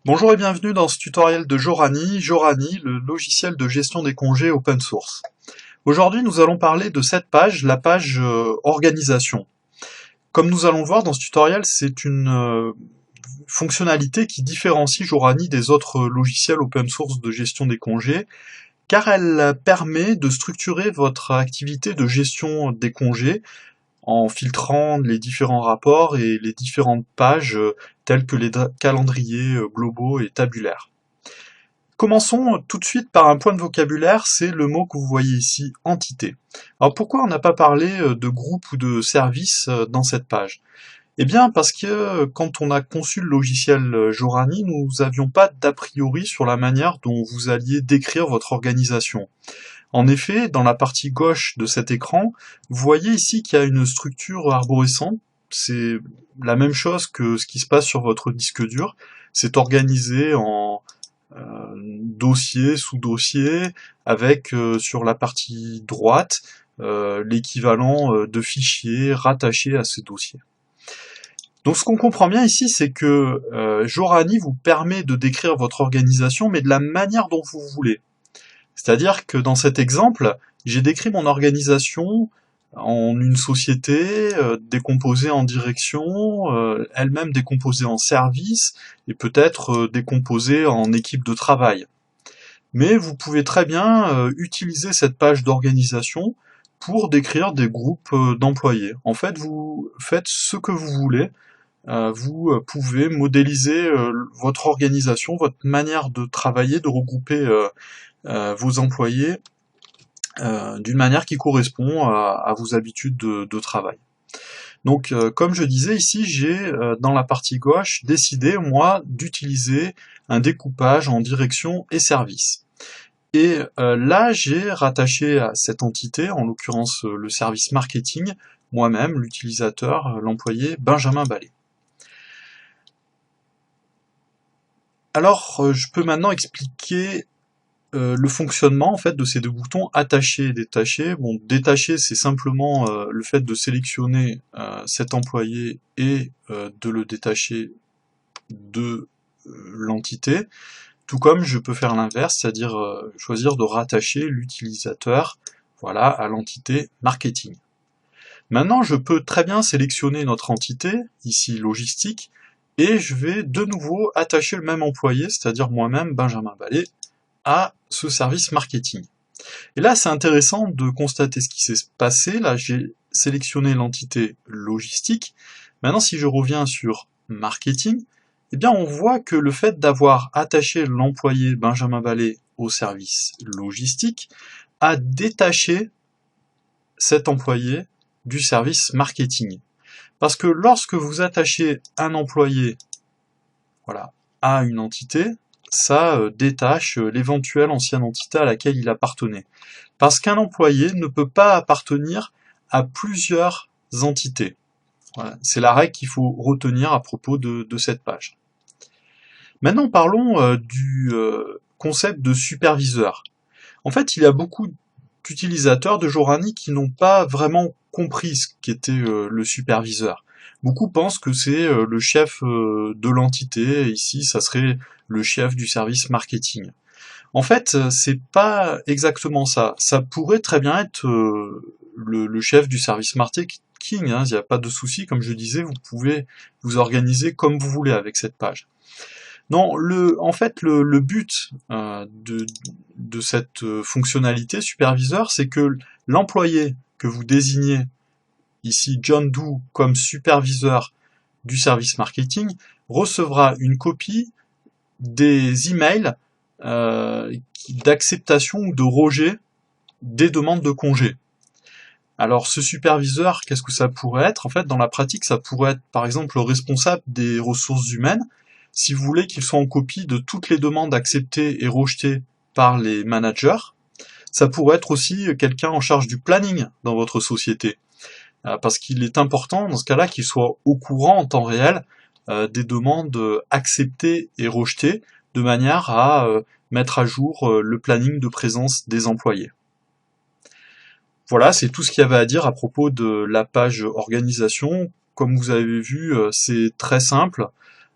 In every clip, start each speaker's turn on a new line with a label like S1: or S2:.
S1: Bonjour et bienvenue dans ce tutoriel de Jorani, le logiciel de gestion des congés open source. Aujourd'hui, nous allons parler de cette page, la page organisation. Comme nous allons le voir dans ce tutoriel, c'est une fonctionnalité qui différencie Jorani des autres logiciels open source de gestion des congés, car elle permet de structurer votre activité de gestion des congés en filtrant les différents rapports et les différentes pages telles que les calendriers globaux et tabulaires. Commençons tout de suite par un point de vocabulaire, c'est le mot que vous voyez ici, entité. Alors pourquoi on n'a pas parlé de groupe ou de service dans cette page? Eh bien parce que quand on a conçu le logiciel Jorani, nous n'avions pas d'a priori sur la manière dont vous alliez décrire votre organisation. En effet, dans la partie gauche de cet écran, vous voyez ici qu'il y a une structure arborescente. C'est la même chose que ce qui se passe sur votre disque dur. C'est organisé en dossiers, sous-dossiers, avec sur la partie droite l'équivalent de fichiers rattachés à ce dossier. Donc ce qu'on comprend bien ici, c'est que Jorani vous permet de décrire votre organisation, mais de la manière dont vous voulez. C'est-à-dire que dans cet exemple, j'ai décrit mon organisation en une société décomposée en directions, elle-même décomposée en services, et peut-être décomposée en équipes de travail. Mais vous pouvez très bien utiliser cette page d'organisation pour décrire des groupes d'employés. En fait, vous faites ce que vous voulez. Vous pouvez modéliser votre organisation, votre manière de travailler, de regrouper vos employés d'une manière qui correspond à vos habitudes de travail. Donc, comme je disais ici, j'ai dans la partie gauche décidé, moi, d'utiliser un découpage en direction et service. Et là, j'ai rattaché à cette entité, en l'occurrence le service marketing, moi-même, l'utilisateur, l'employé Benjamin Ballet. Alors, je peux maintenant expliquer le fonctionnement en fait de ces deux boutons attacher et détacher. Bon, détacher c'est simplement le fait de sélectionner cet employé et de le détacher de l'entité, tout comme je peux faire l'inverse, c'est-à-dire choisir de rattacher l'utilisateur voilà, à l'entité marketing. Maintenant je peux très bien sélectionner notre entité, ici logistique, et je vais de nouveau attacher le même employé, c'est-à-dire moi-même, Benjamin Ballet, à ce service marketing. Et là, c'est intéressant de constater ce qui s'est passé. Là, j'ai sélectionné l'entité logistique. Maintenant, si je reviens sur marketing, eh bien, on voit que le fait d'avoir attaché l'employé Benjamin Ballet au service logistique a détaché cet employé du service marketing. Parce que lorsque vous attachez un employé voilà, à une entité, ça détache l'éventuelle ancienne entité à laquelle il appartenait. Parce qu'un employé ne peut pas appartenir à plusieurs entités. Voilà. C'est la règle qu'il faut retenir à propos de cette page. Maintenant parlons du concept de superviseur. En fait, il y a beaucoup d'utilisateurs de Jorani qui n'ont pas vraiment compris ce qu'était le superviseur. Beaucoup pensent que c'est le chef de l'entité, ici ça serait le chef du service marketing. En fait, c'est pas exactement ça. Ça pourrait très bien être le chef du service marketing, hein, il n'y a pas de souci, comme je disais, vous pouvez vous organiser comme vous voulez avec cette page. Non, en fait, le but de cette fonctionnalité superviseur, c'est que l'employé que vous désignez ici John Doe comme superviseur du service marketing recevra une copie des emails d'acceptation ou de rejet des demandes de congé. Alors ce superviseur, qu'est-ce que ça pourrait être? En fait, dans la pratique, ça pourrait être par exemple le responsable des ressources humaines, si vous voulez qu'il soit en copie de toutes les demandes acceptées et rejetées par les managers. Ça pourrait être aussi quelqu'un en charge du planning dans votre société, parce qu'il est important dans ce cas-là qu'il soit au courant en temps réel des demandes acceptées et rejetées, de manière à mettre à jour le planning de présence des employés. Voilà, c'est tout ce qu'il y avait à dire à propos de la page organisation. Comme vous avez vu, c'est très simple.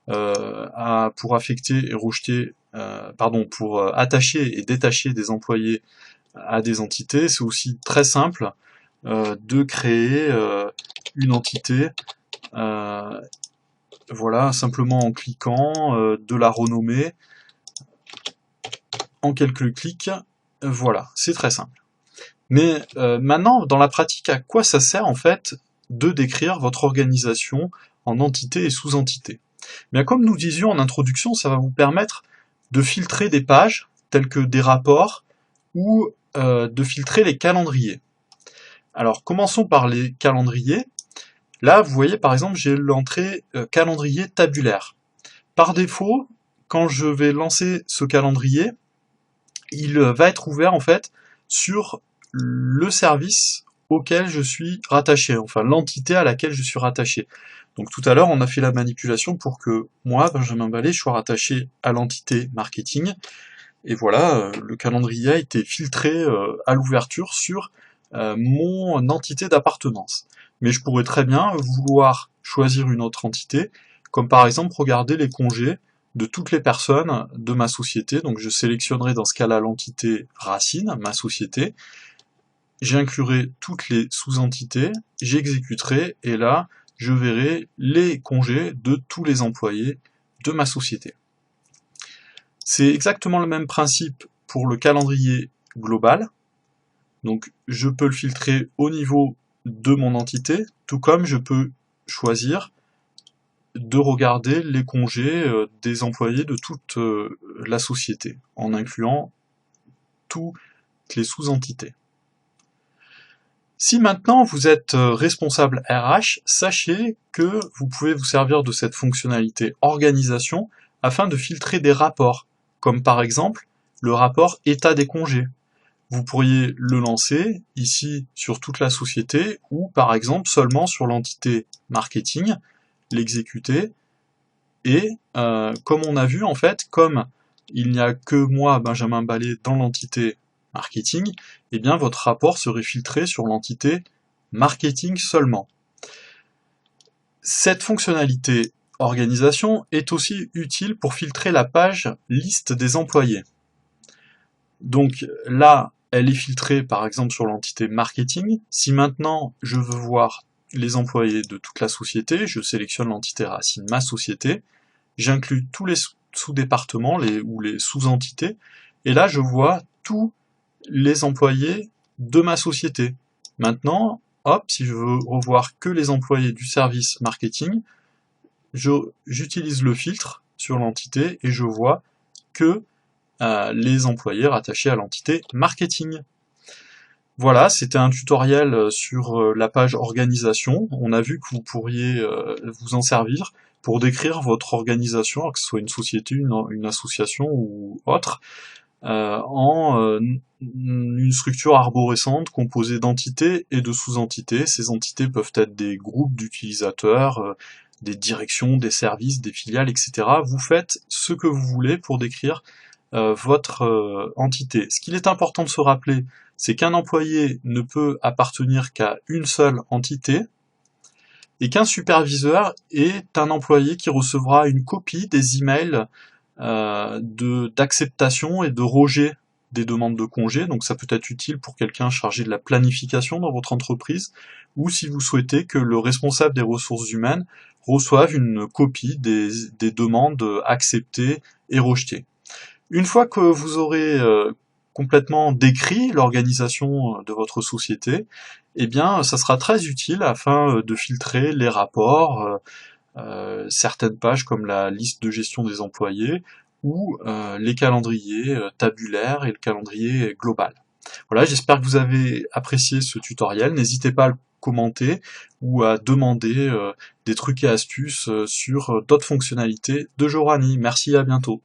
S1: pour affecter et rejeter, pour attacher et détacher des employés à des entités. C'est aussi très simple de créer une entité, voilà, simplement en cliquant, de la renommer en quelques clics. Voilà, c'est très simple. Mais maintenant, dans la pratique, à quoi ça sert en fait de décrire votre organisation en entités et sous-entités? Bien, comme nous disions en introduction, ça va vous permettre de filtrer des pages, telles que des rapports, ou de filtrer les calendriers. Alors, commençons par les calendriers. Là, vous voyez, par exemple, j'ai l'entrée calendrier tabulaire. Par défaut, quand je vais lancer ce calendrier, il va être ouvert en fait sur le service auquel je suis rattaché, enfin l'entité à laquelle je suis rattaché. Donc tout à l'heure, on a fait la manipulation pour que moi, Benjamin Ballet, je sois rattaché à l'entité marketing. Et voilà, le calendrier a été filtré à l'ouverture sur mon entité d'appartenance. Mais je pourrais très bien vouloir choisir une autre entité, comme par exemple regarder les congés de toutes les personnes de ma société. Donc je sélectionnerai dans ce cas-là l'entité racine, ma société, j'inclurai toutes les sous-entités, j'exécuterai, et là, je verrai les congés de tous les employés de ma société. C'est exactement le même principe pour le calendrier global. Donc je peux le filtrer au niveau de mon entité, tout comme je peux choisir de regarder les congés des employés de toute la société, en incluant toutes les sous-entités. Si maintenant vous êtes responsable RH, sachez que vous pouvez vous servir de cette fonctionnalité organisation afin de filtrer des rapports, comme par exemple le rapport état des congés. Vous pourriez le lancer ici sur toute la société ou par exemple seulement sur l'entité marketing, l'exécuter, et comme on a vu en fait, comme il n'y a que moi, Benjamin Ballet, dans l'entité marketing, eh bien votre rapport serait filtré sur l'entité marketing seulement. Cette fonctionnalité organisation est aussi utile pour filtrer la page liste des employés. Donc là, elle est filtrée par exemple sur l'entité marketing. Si maintenant je veux voir les employés de toute la société, je sélectionne l'entité racine ma société, j'inclus tous les sous-départements ou les sous-entités, et là je vois tous les employés de ma société. Maintenant, hop, si je veux revoir que les employés du service marketing, j'utilise le filtre sur l'entité et je vois que les employés rattachés à l'entité marketing. Voilà, c'était un tutoriel sur la page organisation. On a vu que vous pourriez vous en servir pour décrire votre organisation, que ce soit une société, une association ou autre, en une structure arborescente composée d'entités et de sous-entités. Ces entités peuvent être des groupes d'utilisateurs, des directions, des services, des filiales, etc. Vous faites ce que vous voulez pour décrire votre entité. Ce qu'il est important de se rappeler, c'est qu'un employé ne peut appartenir qu'à une seule entité, et qu'un superviseur est un employé qui recevra une copie des emails d'acceptation et de rejet des demandes de congé. Donc ça peut être utile pour quelqu'un chargé de la planification dans votre entreprise, ou si vous souhaitez que le responsable des ressources humaines reçoive une copie des demandes acceptées et rejetées. Une fois que vous aurez complètement décrit l'organisation de votre société, eh bien, ça sera très utile afin de filtrer les rapports, certaines pages comme la liste de gestion des employés, ou les calendriers tabulaires et le calendrier global. Voilà, j'espère que vous avez apprécié ce tutoriel. N'hésitez pas à le commenter ou à demander des trucs et astuces sur d'autres fonctionnalités de Jorani. Merci, à bientôt.